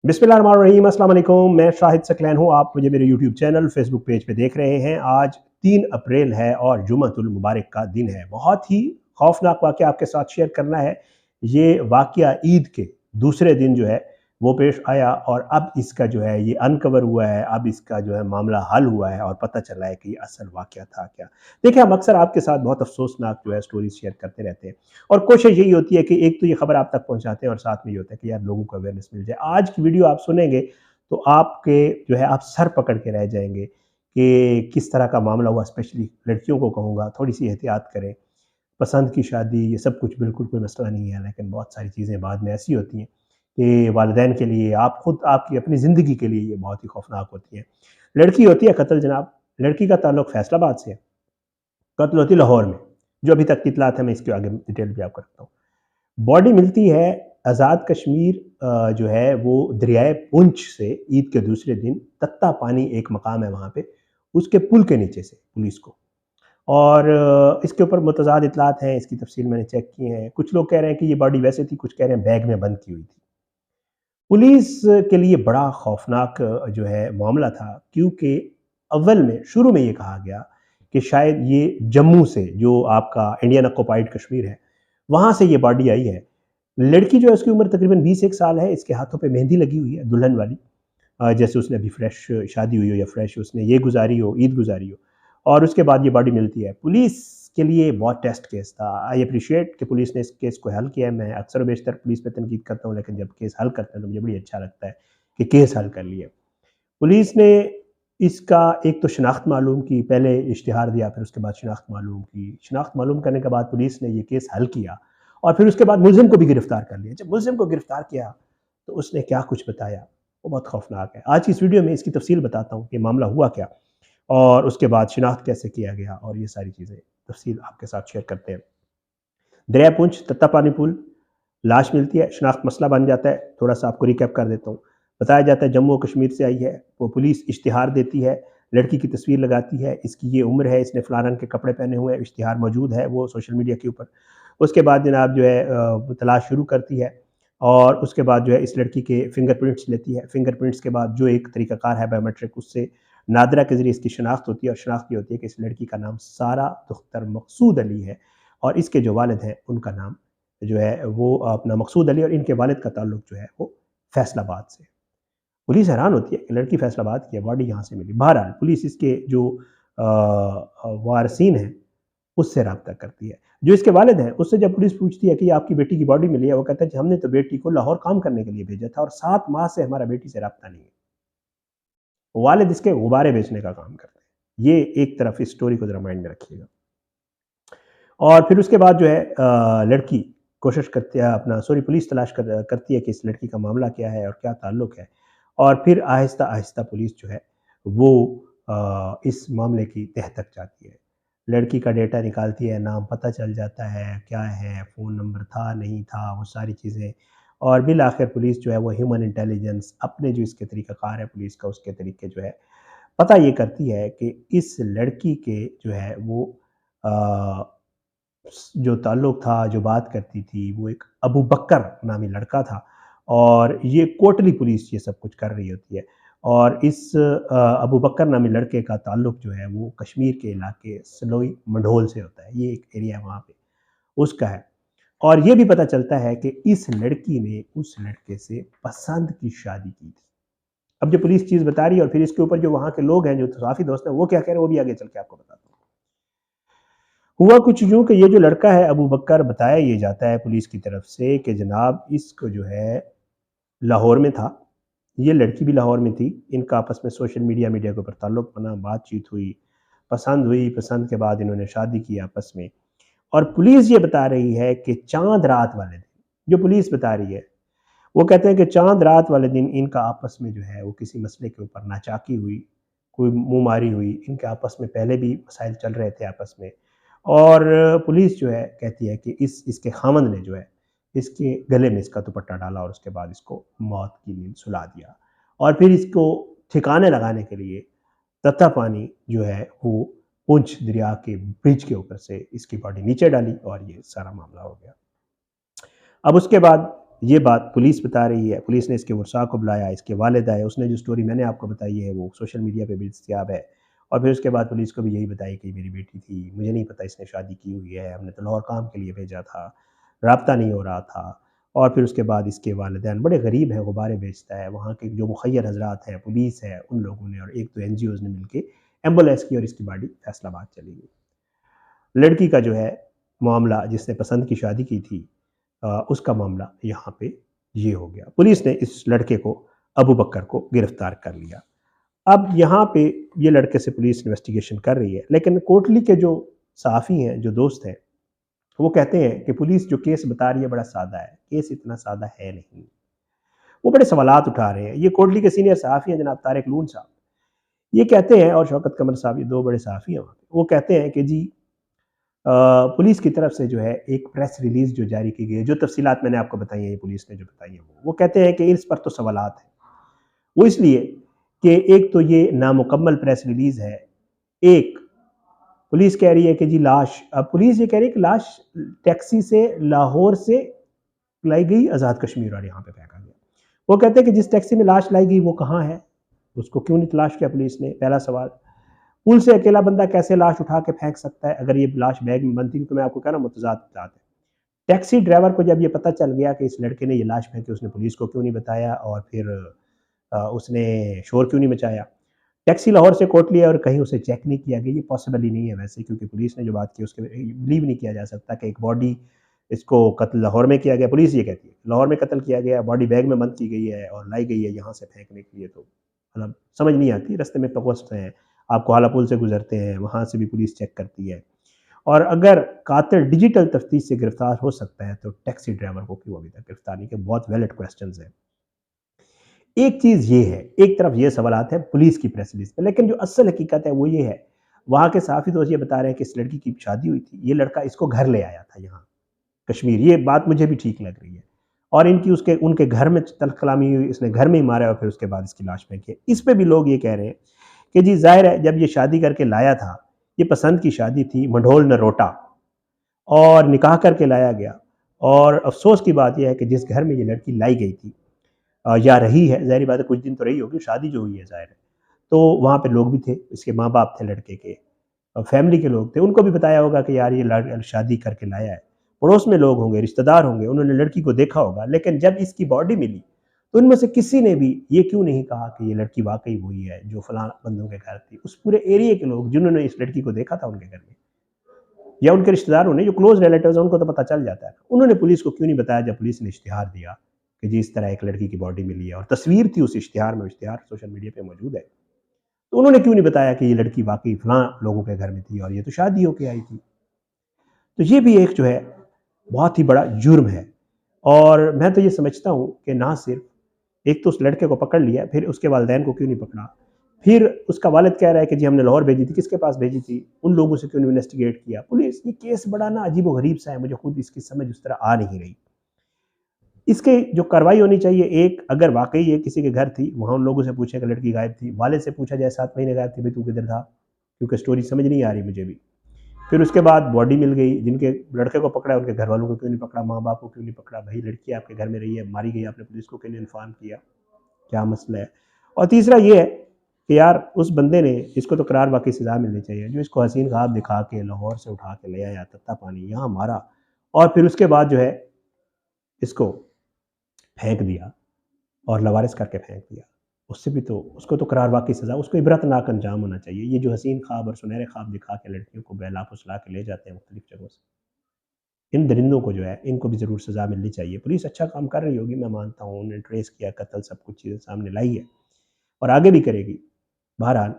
बिस्मिल्लाहिर्रहमानिर्रहीम, अस्सलाम वालेकुम। मैं शाहिद सकलैन हूँ। आप मुझे मेरे यूट्यूब चैनल, फेसबुक पेज पे देख रहे हैं। आज 3 अप्रैल है और जुम्मतुल मुबारक का दिन है। बहुत ही खौफनाक वाक़या आपके साथ शेयर करना है। ये वाक़या ईद के दूसरे दिन जो है वो पेश आया और अब इसका जो है ये अनकवर हुआ है, अब इसका जो है मामला हल हुआ है और पता चला है कि ये असल वाक़या था क्या। देखिए, हम अक्सर आपके साथ बहुत अफ़सोसनाक जो है स्टोरीज़ शेयर करते रहते हैं और कोशिश यही होती है कि एक तो ये खबर आप तक पहुंचाते हैं और साथ में ये होता है कि यार लोगों को अवेयरनेस मिल जाए। आज की वीडियो आप सुनेंगे तो आपके जो है आप सर पकड़ के रह जाएंगे कि किस तरह का मामला हुआ। स्पेशली लड़कियों को कहूँगा थोड़ी सी एहतियात करें। पसंद की शादी ये सब कुछ बिल्कुल कोई मसला नहीं है, लेकिन बहुत सारी चीज़ें बाद में ऐसी होती हैं कि वालिदैन के लिए, आप खुद आपकी अपनी ज़िंदगी के लिए ये बहुत ही खौफनाक होती है। लड़की होती है कत्ल जनाब। लड़की का ताल्लुक फैसलाबाद से है, कत्ल होती है लाहौर में। जो अभी तक की इतलात है मैं इसके आगे डिटेल भी आपको रखता हूँ। बॉडी मिलती है आज़ाद कश्मीर जो है वो दरियाए पुंछ से ईद के दूसरे दिन तत्ता पानी एक मकाम है वहाँ पे, उसके पुल के नीचे से पुलिस को। और इसके ऊपर मुतज़ाद इतलात हैं, इसकी तफसील मैंने चेक की है। कुछ लोग कह रहे हैं कि ये बॉडी वैसे थी, कुछ कह रहे हैं बैग में बंद की हुई थी। पुलिस के लिए बड़ा खौफनाक जो है मामला था, क्योंकि अव्वल में शुरू में ये कहा गया कि शायद ये जम्मू से, जो आपका इंडियन ऑक्युपाइड कश्मीर है, वहाँ से ये बॉडी आई है। लड़की जो है उसकी उम्र तकरीबन 20 साल है। इसके हाथों पे मेहंदी लगी हुई है दुल्हन वाली, जैसे उसने अभी फ्रेश शादी हुई हो या फ्रेश उसने ये गुजारी हो, ईद गुजारी हो। और उसके बाद ये बॉडी मिलती है। पुलिस के लिए बहुत टेस्ट केस था। आई अप्रिशिएट कि पुलिस ने इस केस को हल किया है। मैं अक्सर बेशतर पुलिस पे तनकीद करता हूँ, लेकिन जब केस हल करते हैं तो मुझे बड़ी अच्छा लगता है कि केस हल कर लिया। पुलिस ने इसका एक तो शनाख्त मालूम की, पहले इश्तिहार दिया, फिर उसके बाद शनाख्त मालूम की। शनाख्त मालूम करने के बाद पुलिस ने ये केस हल किया और फिर उसके बाद मुलजिम को भी गिरफ्तार कर लिया। जब मुलजिम को गिरफ्तार किया तो उसने क्या कुछ बताया वो बहुत खौफनाक है। आज की इस वीडियो में इसकी तफसील बताता हूँ कि मामला हुआ क्या और उसके बाद शिनाख्त कैसे किया गया और ये सारी चीज़ें तफसील आपके साथ शेयर करते हैं। दरिया पुंछ तत्ता पानी पुल, लाश मिलती है, शिनाख्त मसला बन जाता है। थोड़ा सा आपको रिकैप कर देता हूँ। बताया जाता है जम्मू और कश्मीर से आई है। वो पुलिस इश्तिहार देती है, लड़की की तस्वीर लगाती है, इसकी ये उम्र है, इसने फलां रंग के कपड़े पहने हुए हैं, इश्तिहार मौजूद है वो सोशल मीडिया के ऊपर। उसके बाद जनाब जो है तलाश शुरू करती है और उसके बाद जो है इस लड़की के फिंगरप्रिंट्स लेती है। फिंगरप्रिंट्स के बाद जो एक तरीक़ाकार है बायोमेट्रिक, उससे नादरा के ज़रिए इसकी शनाख्त होती है और शनाख्त ये होती है कि इस लड़की का नाम सारा दुख्तर मकसूद अली है और इसके जो वालिद हैं उनका नाम जो है वो अपना मकसूद अली, और इनके वालिद का ताल्लुक जो है वो फैसलाबाद से। पुलिस हैरान होती है कि लड़की फैसलाबाद की है, बॉडी यहाँ से मिली। बहरहाल पुलिस इसके जो वारसीन हैं उससे रब्ता करती है। जो इसके वालिद हैं उससे जब पुलिस पूछती है कि आपकी बेटी की बॉडी मिली है, वो कहता है कि हमने तो बेटी को लाहौर काम करने के लिए भेजा था और 7 माह से हमारा बेटी से रब्ता नहीं है। वालिद इसके गुब्बारे बेचने का काम करते हैं। ये एक तरफ इस स्टोरी को ज़रा माइंड में रखिएगा। और फिर उसके बाद जो है लड़की कोशिश करती है अपना सॉरी पुलिस तलाश करती है कि इस लड़की का मामला क्या है और क्या ताल्लुक है। और फिर आहिस्ता आहिस्ता पुलिस जो है वो इस मामले की तह तक जाती है। लड़की का डेटा निकालती है, नाम पता चल जाता है क्या है, फ़ोन नंबर था नहीं था, वो सारी चीज़ें। और बिल आखिर पुलिस जो है वो ह्यूमन इंटेलिजेंस अपने जो इसके तरीक़ाकार है पुलिस का, उसके तरीके जो है पता ये करती है कि इस लड़की के जो है वो अ, जो ताल्लुक था, जो बात करती थी, वो एक अबू बकर नामी लड़का था और ये कोटली पुलिस ये सब कुछ कर रही होती है। और इस अबू बकर नामी लड़के का ताल्लुक जो है वो कश्मीर के इलाके सलोई मंढोल से होता है। ये एक एरिया है वहाँ पे, उसका है। और ये भी पता चलता है कि इस लड़की ने उस लड़के से पसंद की शादी की थी। अब जो पुलिस चीज़ बता रही है और फिर इसके ऊपर जो वहाँ के लोग हैं, जो काफ़ी दोस्त हैं, वो क्या कह रहे हैं, वो भी आगे चल के आपको बताता हूँ। हुआ कुछ यूँ कि ये जो लड़का है अबू बकर, बताया ये जाता है पुलिस की तरफ से कि जनाब इसको जो है लाहौर में था, ये लड़की भी लाहौर में थी। इनका आपस में सोशल मीडिया के ऊपर ताल्लुक़ बना, बातचीत हुई, पसंद हुई, पसंद के बाद इन्होंने शादी की आपस में। और पुलिस ये बता रही है कि चाँद रात वाले दिन, जो पुलिस बता रही है, वो कहते हैं कि चाँद रात वाले दिन इनका आपस में जो है वो किसी मसले के ऊपर नाचाकी हुई, कोई मुँहमारी हुई। इनके आपस में पहले भी मसाइल चल रहे थे आपस में। और पुलिस जो है कहती है कि इसके खामंद ने जो है इसके गले में इसका दुपट्टा डाला और उसके बाद इसको मौत की नींद सुला दिया। और फिर इसको ठिकाने लगाने के लिए तत्ता पानी जो है वो पुंछ दरिया के ब्रिज के ऊपर से इसकी बॉडी नीचे डाली और ये सारा मामला हो गया। अब उसके बाद یہ بات پولیس بتا رہی ہے، پولیس نے اس کے ورثاء کو بلایا، اس کے والد آئے، اس نے جو سٹوری میں نے آپ کو بتائی ہے وہ سوشل میڈیا پہ بھی دستیاب ہے، اور پھر اس کے بعد پولیس کو بھی یہی بتائی کہ میری بیٹی تھی، مجھے نہیں پتہ اس نے شادی کی ہوئی ہے، ہم نے تو لاہور کام کے لیے بھیجا تھا، رابطہ نہیں ہو رہا تھا۔ اور پھر اس کے بعد اس کے والدین بڑے غریب ہیں، غباریں بیچتا ہے، وہاں کے جو مخیر حضرات ہیں، پولیس ہے، ان لوگوں نے اور ایک تو این جی اوز نے مل کے ایمبولینس کی اور اس کی باڈی فیصل آباد چلی گئی۔ لڑکی کا جو ہے معاملہ، جس نے پسند کی شادی کی تھی، اس کا معاملہ یہاں پہ یہ ہو گیا۔ پولیس نے اس لڑکے کو، ابو بکر کو گرفتار کر لیا۔ اب یہاں پہ یہ لڑکے سے پولیس انویسٹیگیشن کر رہی ہے، لیکن کوٹلی کے جو صحافی ہیں، جو دوست ہیں، وہ کہتے ہیں کہ پولیس جو کیس بتا رہی ہے بڑا سادہ ہے، کیس اتنا سادہ ہے نہیں، وہ بڑے سوالات اٹھا رہے ہیں۔ یہ کوٹلی کے سینئر صحافی ہیں جناب طارق لون صاحب، یہ کہتے ہیں، اور شوکت قمر صاحب، یہ دو بڑے صحافی ہیں وہاں پہ، وہ کہتے ہیں کہ جی پولیس کی طرف سے جو ہے ایک پریس ریلیز جو جاری کی گئی ہے، جو تفصیلات میں نے آپ کو بتائی ہیں، یہ پولیس نے جو بتائی ہیں، وہ کہتے ہیں کہ اس پر تو سوالات ہیں۔ وہ اس لیے کہ ایک تو یہ نامکمل پریس ریلیز ہے، ایک پولیس کہہ رہی ہے کہ جی لاش، اب پولیس یہ کہہ رہی ہے کہ لاش ٹیکسی سے لاہور سے لائی گئی آزاد کشمیر اور یہاں پہ پھینکا گیا۔ وہ کہتے ہیں کہ جس ٹیکسی میں لاش لائی گئی وہ کہاں ہے، اس کو کیوں نہیں تلاش کیا پولیس نے؟ پہلا سوال۔ پل سے اکیلا بندہ کیسے لاش اٹھا کے پھینک سکتا ہے اگر یہ لاش بیگ میں بند تھی؟ کیونکہ میں آپ کو کہہ رہا ہوں متضاد بات ہے۔ ٹیکسی ڈرائیور کو جب یہ پتہ چل گیا کہ اس لڑکے نے یہ لاش پھینکی، اس نے پولیس کو کیوں نہیں بتایا اور پھر اس نے شور کیوں نہیں مچایا؟ ٹیکسی لاہور سے کوٹلی ہے اور کہیں اسے چیک نہیں کیا گیا، یہ پاسبل ہی نہیں ہے ویسے، کیونکہ پولیس نے جو بات کی اس کے بلیو نہیں کیا جا سکتا کہ ایک باڈی، اس کو قتل لاہور میں کیا گیا، پولیس یہ کہتی ہے لاہور میں قتل کیا گیا، باڈی بیگ میں بند کی گئی ہے اور لائی گئی ہے یہاں سے پھینکنے کے لیے، تو مطلب سمجھ نہیں آتی۔ رستے میں پگوست ہیں، آپ کو حالہ پل سے گزرتے ہیں، وہاں سے بھی پولیس چیک کرتی ہے، اور اگر قاتل ڈیجیٹل تفتیش سے گرفتار ہو سکتا ہے تو ٹیکسی ڈرائیور کو کیوں ابھی تک گرفتار نہیں کیا؟ بہت ویلڈ کوسچنز ہیں۔ ایک چیز یہ ہے، ایک طرف یہ سوالات ہیں پولیس کی پریس ریلیز پہ، لیکن جو اصل حقیقت ہے وہ یہ ہے، وہاں کے صحافی دوست یہ بتا رہے ہیں کہ اس لڑکی کی شادی ہوئی تھی، یہ لڑکا اس کو گھر لے آیا تھا یہاں کشمیر، یہ بات مجھے بھی ٹھیک لگ رہی ہے، اور ان کی ان کے گھر میں تلخ کلامی ہوئی، اس نے گھر میں ہی مارا اور پھر اس کے بعد اس کی لاش پھینکی۔ اس پہ بھی لوگ یہ کہہ رہے ہیں کہ جی ظاہر ہے جب یہ شادی کر کے لایا تھا، یہ پسند کی شادی تھی، منڈھول نروٹا، اور نکاح کر کے لایا گیا، اور افسوس کی بات یہ ہے کہ جس گھر میں یہ لڑکی لائی گئی تھی یا رہی ہے، ظاہری بات ہے کچھ دن تو رہی ہوگی، شادی جو ہوئی ہے ظاہر ہے، تو وہاں پہ لوگ بھی تھے، اس کے ماں باپ تھے لڑکے کے، فیملی کے لوگ تھے، ان کو بھی بتایا ہوگا کہ یار یہ شادی کر کے لایا ہے، پڑوس میں لوگ ہوں گے، رشتہ دار ہوں گے، انہوں نے لڑکی کو دیکھا ہوگا، لیکن جب اس کی باڈی ملی تو ان میں سے کسی نے بھی یہ کیوں نہیں کہا کہ یہ لڑکی واقعی وہی ہے جو فلاں بندوں کے گھر تھی؟ اس پورے ایریے کے لوگ جنہوں نے اس لڑکی کو دیکھا تھا ان کے گھر میں، یا ان کے رشتہ داروں نے جو کلوز ریلیٹیوز ہیں، ان کو تو پتہ چل جاتا ہے، انہوں نے پولیس کو کیوں نہیں بتایا جب پولیس نے اشتہار دیا کہ جی اس طرح ایک لڑکی کی باڈی ملی ہے اور تصویر تھی اس اشتہار میں، اشتہار سوشل میڈیا پہ موجود ہے، تو انہوں نے کیوں نہیں بتایا کہ یہ لڑکی واقعی فلاں لوگوں کے گھر میں تھی اور یہ تو شادی ہو کے آئی تھی؟ تو یہ بھی ایک جو ہے بہت ہی بڑا جرم ہے، اور میں تو یہ سمجھتا ہوں کہ نہ صرف ایک تو اس لڑکے کو پکڑ لیا، پھر اس کے والدین کو کیوں نہیں پکڑا، پھر اس کا والد کہہ رہا ہے کہ جی ہم نے لاہور بھیجی تھی، کس کے پاس بھیجی تھی؟ ان لوگوں سے کیوں نہیں انویسٹیگیٹ کیا پولیس؟ یہ کیس بڑا نا عجیب و غریب سا ہے، مجھے خود اس کی سمجھ اس طرح آ نہیں رہی۔ اس کے جو کارروائی ہونی چاہیے، ایک اگر واقعی یہ کسی کے گھر تھی، وہاں ان لوگوں سے پوچھے کہ لڑکی غائب تھی، والد سے پوچھا جائے 7 مہینے غائب تھی بھائی تو کدھر تھا، کیونکہ سٹوری سمجھ نہیں آ رہی مجھے بھی۔ پھر اس کے بعد باڈی مل گئی، جن کے لڑکے کو پکڑا ان کے گھر والوں کو کیوں نہیں پکڑا، ماں باپ کو کیوں نہیں پکڑا؟ بھائی لڑکی آپ کے گھر میں رہی ہے، ماری گئی، آپ نے پولیس کو کیوں نہیں انفارم کیا؟ کیا مسئلہ ہے؟ اور تیسرا یہ ہے کہ یار اس بندے نے، اس کو تو قرار واقعی سزا ملنی چاہیے، جو اس کو حسین خواب دکھا کے لاہور سے اٹھا کے لے آیا، تتا پانی یہاں مارا، اور پھر اس کے بعد جو ہے اس کو پھینک دیا اور لوارث کر کے پھینک دیا، اس سے بھی تو اس کو تو قرار واقعی سزا، اس کو عبرت ناک انجام ہونا چاہیے۔ یہ جو حسین خواب اور سنہرے خواب دکھا کے لڑکیوں کو بہلا پھسلا کے لے جاتے ہیں مختلف جگہوں سے، ان درندوں کو جو ہے ان کو بھی ضرور سزا ملنی چاہیے۔ پولیس اچھا کام کر رہی ہوگی، میں مانتا ہوں، انہوں نے ٹریس کیا، قتل، سب کچھ چیزیں سامنے لائی ہے اور آگے بھی کرے گی۔ بہرحال